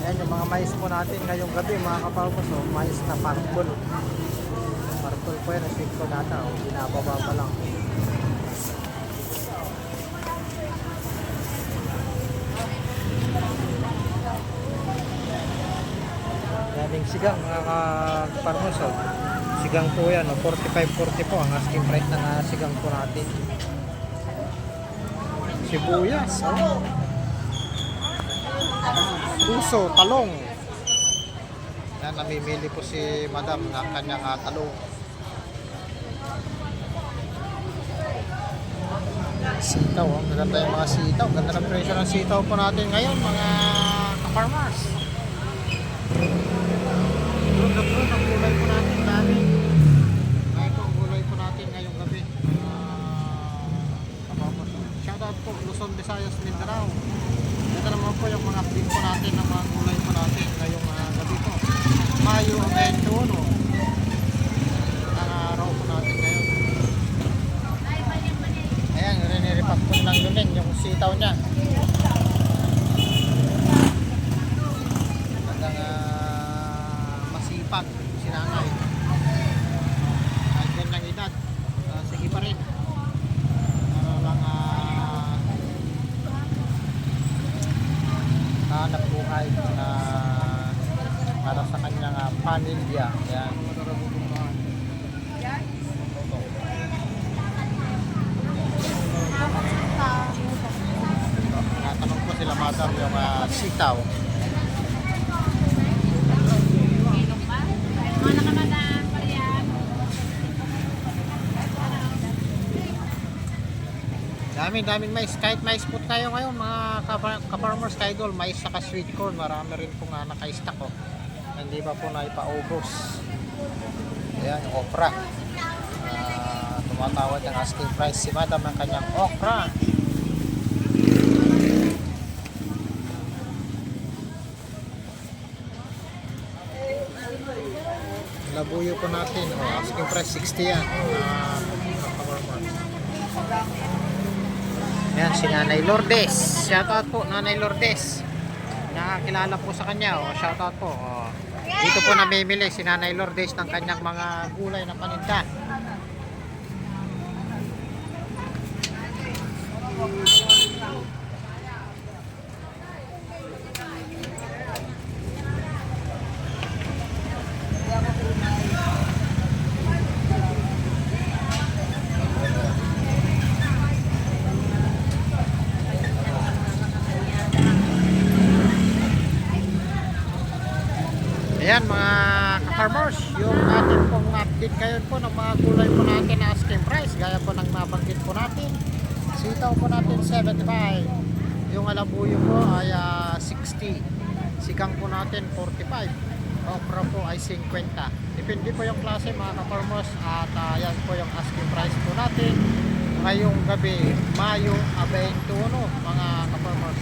Ayan yung mga mais po natin ngayong gabi mga kapalmos. So, mais na purple. Purple po yan. Sweet ko data. O, binababa pa lang. Daming sigang mga kapalmos. So, sigang po yan. 45-40 po ang asking price ng sigang po natin. Sibuyas. Oh. Puso, talong. Yan, namimili po si madam ng kanyang talong. Sitaw, oh. Maganda yung mga sitaw. Ganda ng presyo ng sitaw po natin ngayon, mga ka-farmers. Prune ang gulay po natin, dami. Ay, ito ang gulay po natin ngayong gabi. Shoutout po, Luzon, Visayas, Mindanao. Ito naman po yung mga update po natin ng mga gulay po natin ngayong gabi po. Mayo 21 ang araw po natin ngayon. Ayan, riniripak po ng luling yung sitaw niya. Hanggang masipag sinangay. Kahit ganyang edad, sige pa rin. Ano lang hanap buhay na para sa kanyang pamilya. Yan. Natanong po sila madam yung sitaw. Daming mais. Kahit mais po tayo ngayon mga ka-farmers ka-idol, mais saka sweet corn, marami rin po nga naka-stock ko. Hindi pa po na ipaubos. Ayan, okra. Tumatawad ang asking price si madam ng kanyang okra. Labuyo po natin, asking price 60 yan. Ayan, si Nanay Lourdes. Shoutout po, Nanay Lourdes. Nakakilala po sa kanya. Shoutout po. Dito po namimili si Nanay Lourdes ng kanyang mga gulay na paninda. Ayan mga ka-farmers, yung atin pong update ngayon po ng mga gulay po natin na asking price. Gaya po ng nabanggit po natin. Sitaw po natin 75. Yung alabuyo po ay 60. Sigang po natin 45. Okra po ay 50. Depende po yung klase mga ka-farmers. At yan po yung asking price po natin ngayong gabi, Mayo 21 mga ka-farmers.